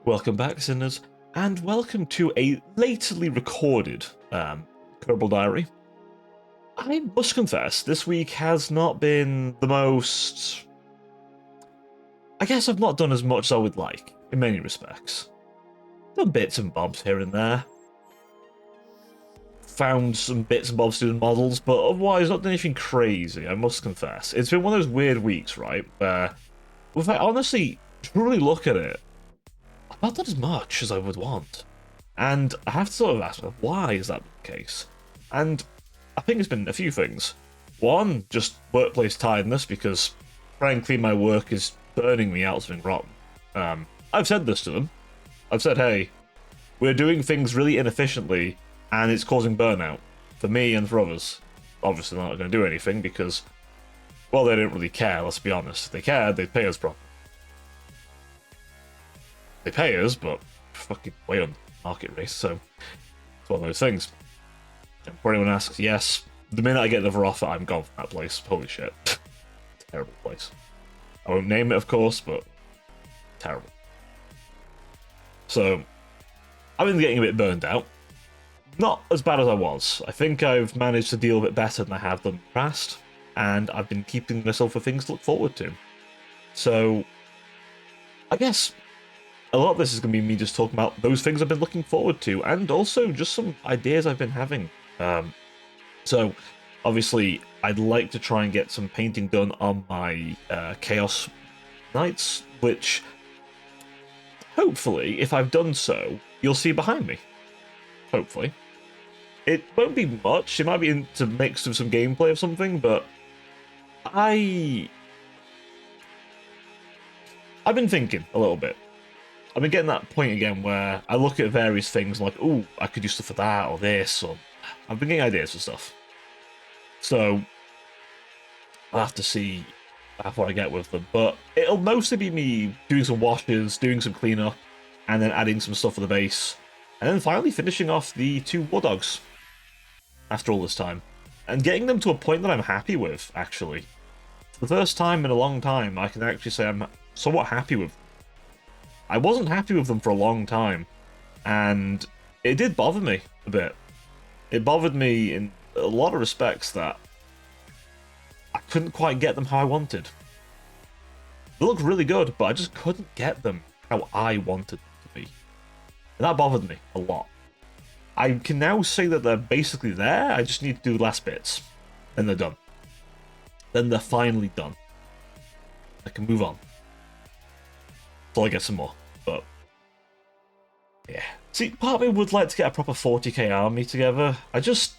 Welcome back, sinners, and welcome to a lately recorded Cobra Diary. I must confess, this week has not been the most... I guess I've not done as much as I would like, in many respects. Done bits and bobs here and there. Found some bits and bobs doing models, but otherwise not done anything crazy, I must confess. It's been one of those weird weeks, right, where if I honestly truly look at it, I've not done as much as I would want. And I have to sort of ask, why is that the case? And I think it's been a few things. One, just workplace tiredness, because frankly my work is burning me out something rotten. I've said this to them. I've said, hey, we're doing things really inefficiently, and it's causing burnout. For me and for others. Obviously they're not going to do anything, because, well, they don't really care, let's be honest. If they cared, they'd pay us properly. They pay us, but fucking way on market rate, so it's one of those things. And before anyone asks, yes, the minute I get another offer, I'm gone from that place. Holy shit. Terrible place. I won't name it, of course, but terrible. So, I've been getting a bit burned out. Not as bad as I was. I think I've managed to deal a bit better than I have done in the past, and I've been keeping myself for things to look forward to. So, I guess a lot of this is going to be me just talking about those things I've been looking forward to, and also just some ideas I've been having. So, obviously, I'd like to try and get some painting done on my Chaos Nights, which, hopefully, if I've done so, you'll see behind me. Hopefully. It won't be much, it might be into mix of some gameplay or something, but I've been thinking a little bit. I've been getting that point again where I look at various things like, ooh, I could do stuff for that or this, or I've been getting ideas for stuff. So I'll have to see how far I get with them. But it'll mostly be me doing some washes, doing some cleanup, and then adding some stuff for the base. And then finally finishing off the 2 war dogs after all this time. And getting them to a point that I'm happy with, actually. For the first time in a long time, I can actually say I'm somewhat happy with them. I wasn't happy with them for a long time, and it did bother me a bit. It bothered me in a lot of respects that I couldn't quite get them how I wanted. They look really good, but I just couldn't get them how I wanted them to be. And that bothered me a lot. I can now say that they're basically there, I just need to do the last bits. Then they're done. Then they're finally done. I can move on. Until I get some more. But yeah. See, part of me would like to get a proper 40k army together. Is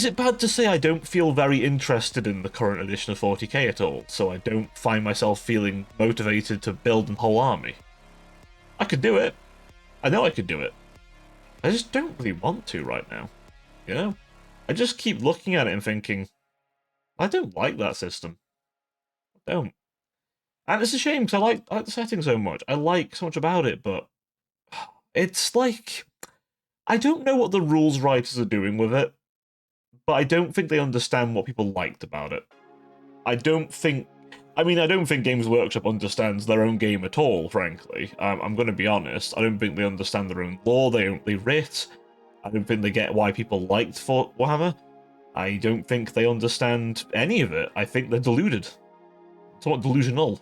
it bad to say I don't feel very interested in the current edition of 40k at all, so I don't find myself feeling motivated to build a whole army? I could do it. I know I could do it. I just don't really want to right now. You know? I just keep looking at it and thinking, I don't like that system. I don't. And it's a shame, because I like the setting so much. I like so much about it, but it's like, I don't know what the rules writers are doing with it, but I don't think they understand what people liked about it. I don't think Games Workshop understands their own game at all, frankly. I'm going to be honest. I don't think they understand their own lore, they writ. I don't think they get why people liked Warhammer. I don't think they understand any of it. I think they're deluded. Somewhat delusional.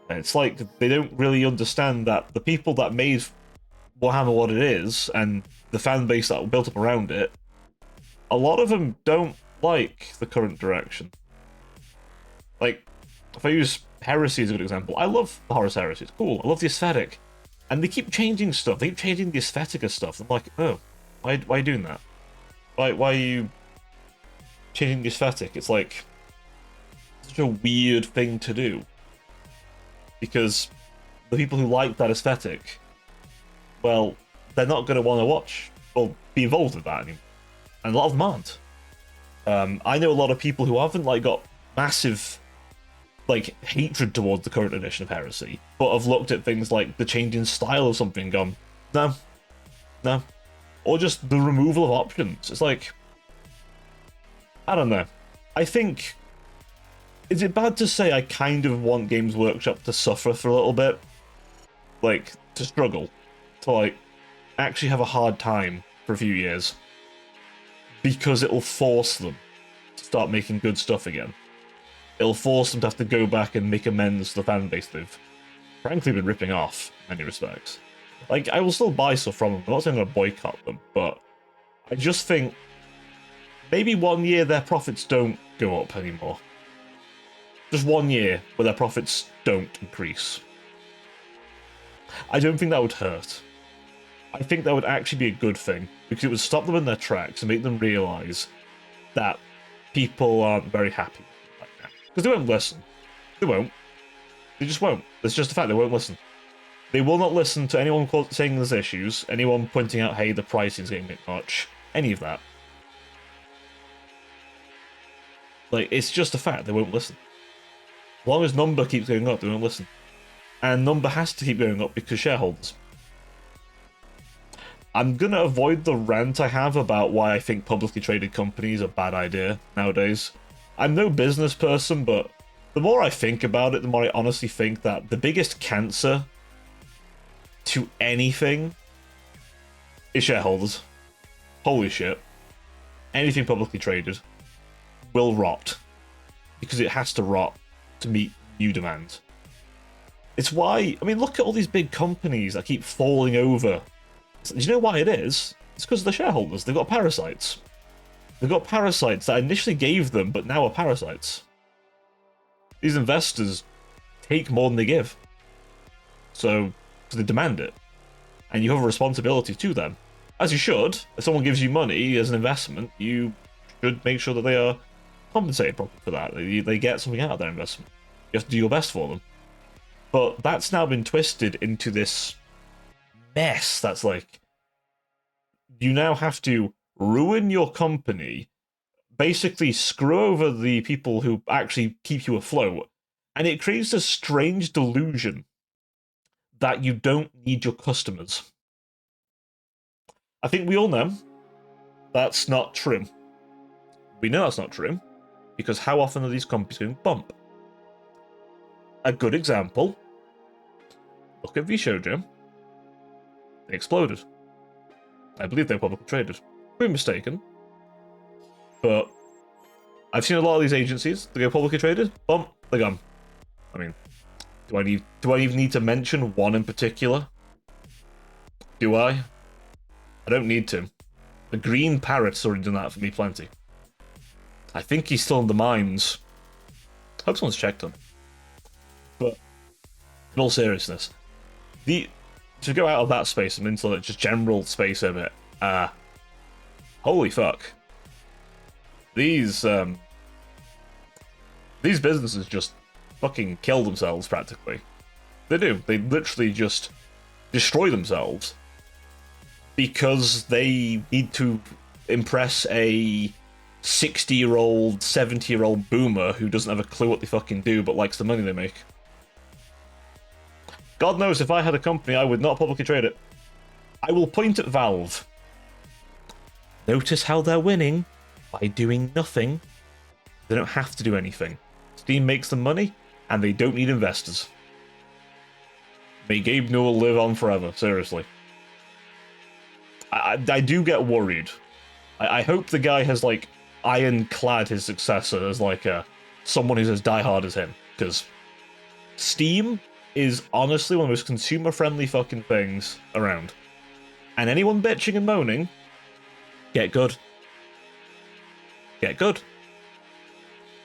It's like they don't really understand that the people that made Warhammer what it is, and the fan base that built up around it, a lot of them don't like the current direction. Like, if I use Heresy as a good example, I love the Horus Heresy, it's cool, I love the aesthetic. And they keep changing stuff, they keep changing the aesthetic of stuff. I'm like, oh, why are you doing that? Why are you changing the aesthetic? It's like, such a weird thing to do. Because the people who like that aesthetic, well, they're not going to want to watch or be involved with that anymore. And a lot of them aren't. I know a lot of people who haven't got massive hatred towards the current edition of Heresy, but have looked at things like the change in style of something and gone, no. Or just the removal of options. It's like, I don't know. I think, is it bad to say I kind of want Games Workshop to suffer for a little bit? like, to struggle, to, like, actually have a hard time for a few years. Because it'll force them to start making good stuff again. It'll force them to have to go back and make amends to the fan base they've, frankly, been ripping off, in many respects. Like, I will still buy stuff from them, I'm not saying I'm gonna boycott them, but I just think maybe 1 year their profits don't go up anymore. Just 1 year where their profits don't increase. I don't think that would hurt. I think that would actually be a good thing, because it would stop them in their tracks and make them realise that people aren't very happy right now. Because they won't listen. They won't. They just won't. It's just a fact, they won't listen. They will not listen to anyone saying there's issues, anyone pointing out, hey, the pricing's getting a bit much, any of that. Like, it's just a fact, they won't listen. As long as number keeps going up, they won't listen. And number has to keep going up because shareholders. I'm going to avoid the rant I have about why I think publicly traded companies are a bad idea nowadays. I'm no business person, but the more I think about it, the more I honestly think that the biggest cancer to anything is shareholders. Holy shit. Anything publicly traded will rot. Because it has to rot to meet new demands. It's why, I mean, look at all these big companies that keep falling over. Do you know why it is? It's because of the shareholders. They've got parasites. They've got parasites that I initially gave them, but now are parasites. These investors take more than they give. So they demand it. And you have a responsibility to them. As you should. If someone gives you money as an investment, you should make sure that they are compensated properly for that. They get something out of their investment. You have to do your best for them. But that's now been twisted into this mess that's like, you now have to ruin your company, basically screw over the people who actually keep you afloat, and it creates a strange delusion that you don't need your customers. I think we all know that's not true. We know that's not true, because how often are these companies going bump? A good example, look at VShojo. They exploded. I believe they're publicly traded. Could be mistaken. But I've seen a lot of these agencies, they go publicly traded, bump, they're gone. I mean, do I even need to mention one in particular? Do I? I don't need to. The Green Parrot's already done that for me plenty. I think he's still in the mines. Hope someone's checked him. But in all seriousness, to go out of that space and into just general space of it, holy fuck. These businesses just fucking kill themselves practically. They do. They literally just destroy themselves because they need to impress a 60-year-old, 70-year-old boomer who doesn't have a clue what they fucking do but likes the money they make. God knows if I had a company, I would not publicly trade it. I will point at Valve. Notice how they're winning by doing nothing. They don't have to do anything. Steam makes them money, and they don't need investors. May Gabe Newell live on forever, seriously. I do get worried. I hope the guy has, like, ironclad his successor as, like, someone who's as diehard as him, because Steam is honestly one of the most consumer-friendly fucking things around. And anyone bitching and moaning, get good. Get good.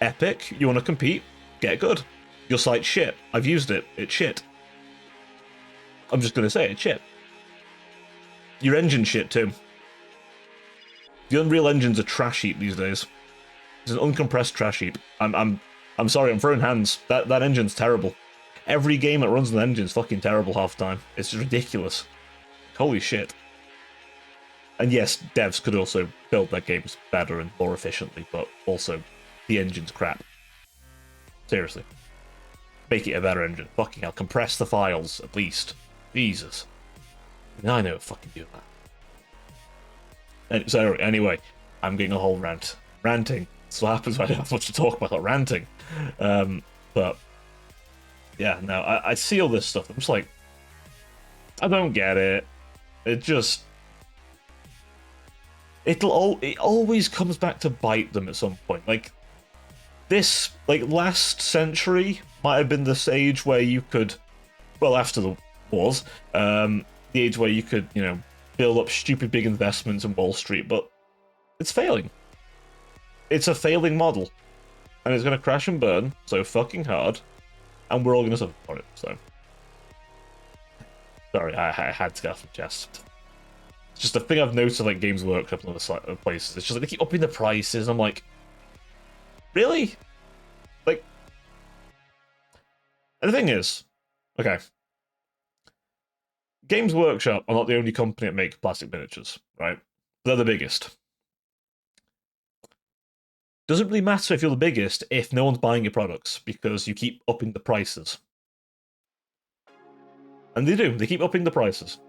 Epic, you want to compete? Get good. Your site's shit. I've used it. It's shit. I'm just going to say it's shit. Your engine's shit too. The Unreal Engine's a trash heap these days. It's an uncompressed trash heap. I'm sorry, I'm throwing hands. That engine's terrible. Every game that runs on the engine's fucking terrible half the time. It's ridiculous. Holy shit. And yes, devs could also build their games better and more efficiently, but also, the engine's crap. Seriously. Make it a better engine. Fucking hell, compress the files, at least. Jesus. Now I know fucking do that. So anyway, I'm getting a whole rant. Ranting. That's what happens when I don't have much to talk about, ranting. But yeah, no, I see all this stuff. I'm just like, I don't get it. It just... It always comes back to bite them at some point. Like, this, like, last century might have been this age where you could, well, after the wars, the age where you could, you know, build up stupid big investments in Wall Street, but it's failing. It's a failing model. And it's going to crash and burn so fucking hard, and we're all going to suffer for it, so. Sorry, I had to get off the chest. It's just a thing I've noticed like Games Workshop and other places. It's just like they keep upping the prices. I'm like, really? Like, and the thing is, okay, Games Workshop are not the only company that make plastic miniatures, right? They're the biggest. Doesn't really matter if you're the biggest if no one's buying your products because you keep upping the prices. And they do. They keep upping the prices.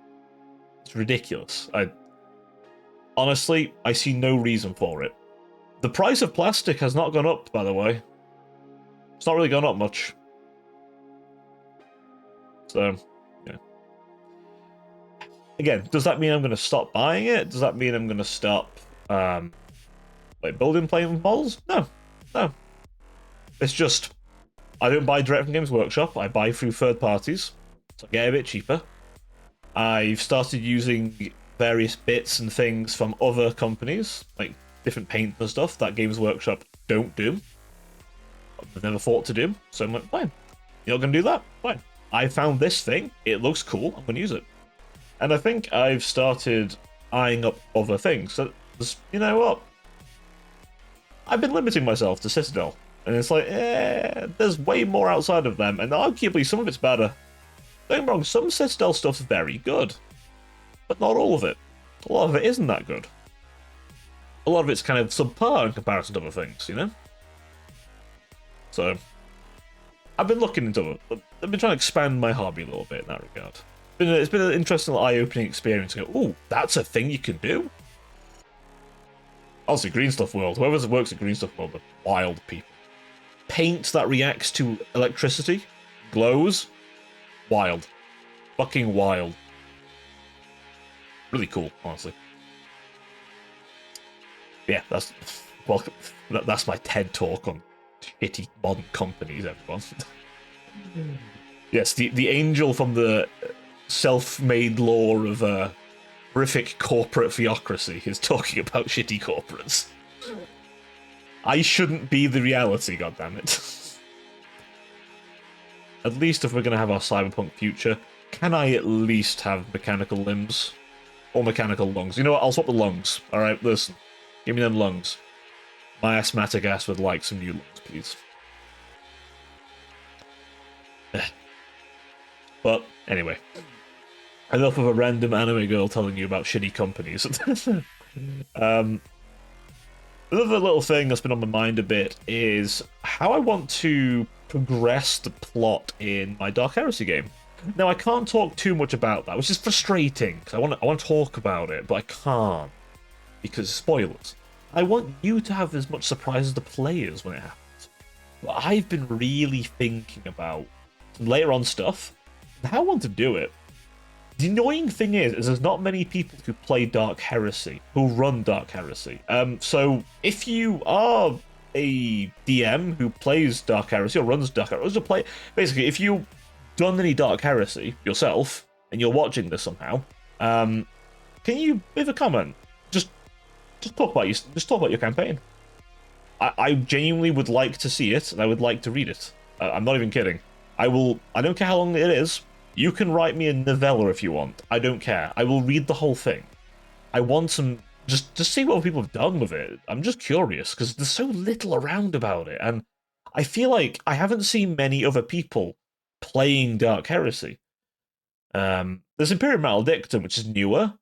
It's ridiculous. Honestly, I see no reason for it. The price of plastic has not gone up, by the way. It's not really gone up much. So, yeah. Again, does that mean I'm going to stop buying it? Does that mean I'm going to stop, like, building playing models? No. No. It's just, I don't buy direct from Games Workshop. I buy through third parties. So I get a bit cheaper. I've started using various bits and things from other companies, like different paint and stuff that Games Workshop don't do. I've never thought to do, so I'm like, fine. You're not going to do that? Fine. I found this thing, it looks cool, I'm going to use it. And I think I've started eyeing up other things. So, you know what? I've been limiting myself to Citadel. And it's like, there's way more outside of them, and arguably some of it's better. Don't get me wrong, some Citadel stuff's very good, but not all of it. A lot of it isn't that good. A lot of it's kind of subpar in comparison to other things, you know? So, I've been looking into it. I've been trying to expand my hobby a little bit in that regard. It's been an interesting, eye-opening experience. To go, ooh, that's a thing you can do? Obviously, Green Stuff World. Whoever works at Green Stuff World are wild people. Paint that reacts to electricity, glows, wild. Fucking wild. Really cool, honestly. Yeah, that's my TED talk on shitty modern companies, everyone. Yes, the angel from the self-made lore of horrific corporate theocracy is talking about shitty corporates. I shouldn't be the reality, goddammit. At least if we're going to have our cyberpunk future, can I at least have mechanical limbs? Or mechanical lungs? You know what, I'll swap the lungs. Alright, listen. Give me them lungs. My asthmatic ass would like some new lungs, please. But, anyway. Enough of a random anime girl telling you about shitty companies. Another little thing that's been on my mind a bit is how I want to progress the plot in my Dark Heresy game. Now, I can't talk too much about that, which is frustrating, because I want to talk about it, but I can't, because spoilers. I want you to have as much surprise as the players when it happens. But I've been really thinking about some later on stuff, and how I want to do it. The annoying thing is there's not many people who play Dark Heresy, who run Dark Heresy. So if you are a DM who plays Dark Heresy or runs Dark Heresy, basically, if you've done any Dark Heresy yourself and you're watching this somehow, can you leave a comment? Just talk about your campaign. I genuinely would like to see it, and I would like to read it. I'm not even kidding. I don't care how long it is. You can write me a novella if you want. I don't care. I will read the whole thing. I want some... Just see what people have done with it. I'm just curious, because there's so little around about it, and I feel like I haven't seen many other people playing Dark Heresy. There's Imperium Maledictum, which is newer.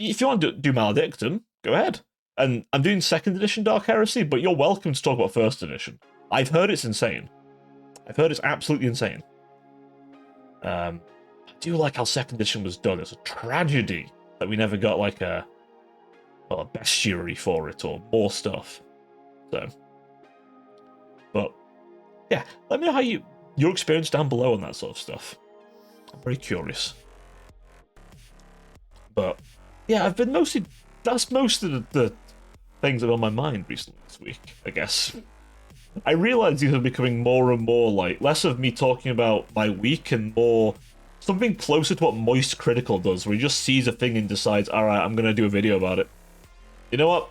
If you want to do Maledictum, go ahead. And I'm doing 2nd edition Dark Heresy, but you're welcome to talk about 1st edition. I've heard it's insane. I've heard it's absolutely insane. I do like how 2nd edition was done. It's a tragedy that we never got like a bestiary for it or more stuff. So, but yeah, let me know how your experience down below on that sort of stuff. I'm very curious. But yeah, I've been mostly. That's most of the things that are on my mind recently this week, I guess. I realize these are becoming more and more like less of me talking about my week and more something closer to what Moist Critical does, where he just sees a thing and decides, alright, I'm gonna do a video about it. You know what?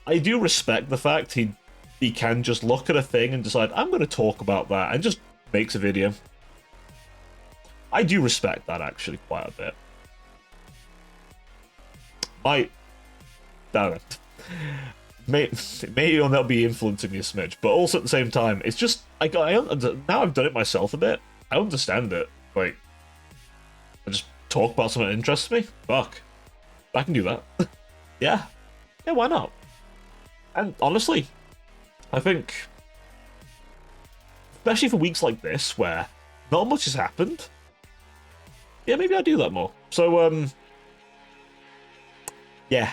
I do respect the fact he can just look at a thing and decide, I'm gonna talk about that, and just makes a video. I do respect that actually quite a bit. Damn it. Maybe I'll not be influencing me a smidge, but also at the same time, it's just now I've done it myself a bit. I understand it. Like, I just talk about something that interests me. Fuck, I can do that. Yeah, why not? And honestly, I think, especially for weeks like this where not much has happened, yeah, maybe I do that more. So yeah.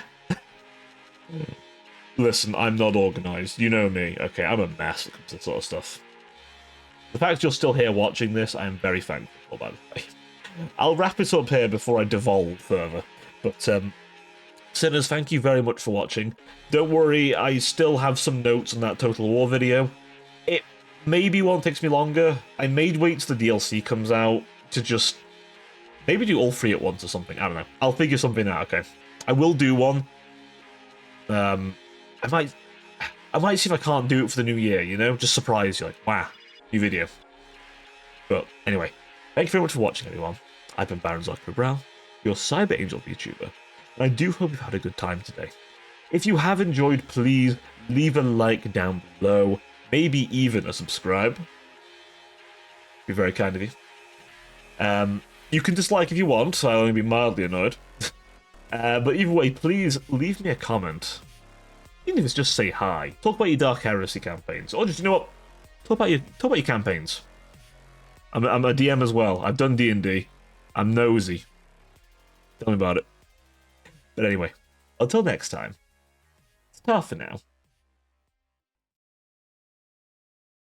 Listen, I'm not organised. You know me. Okay, I'm a mess when it comes to this sort of stuff. The fact you're still here watching this, I am very thankful, by the way. I'll wrap it up here before I devolve further. But, sinners, thank you very much for watching. Don't worry, I still have some notes on that Total War video. It maybe won't take me longer. I may wait till the DLC comes out to just maybe do all three at once or something. I don't know. I'll figure something out, okay? I will do one. I might see if I can't do it for the new year, you know? Just surprise you, like, wow, new video. But anyway, thank you very much for watching, everyone. I've been Baron Cobra, your Cyber Angel VTuber, and I do hope you've had a good time today. If you have enjoyed, please leave a like down below, maybe even a subscribe. Be very kind of you. You can dislike if you want, I'll only be mildly annoyed. But either way, please leave me a comment. Even if it's just say hi. Talk about your Dark Heresy campaigns. Or just, you know what? Talk about your campaigns. I'm a DM as well. I've done D&D. I'm nosy. Tell me about it. But anyway, until next time, it's tough for now.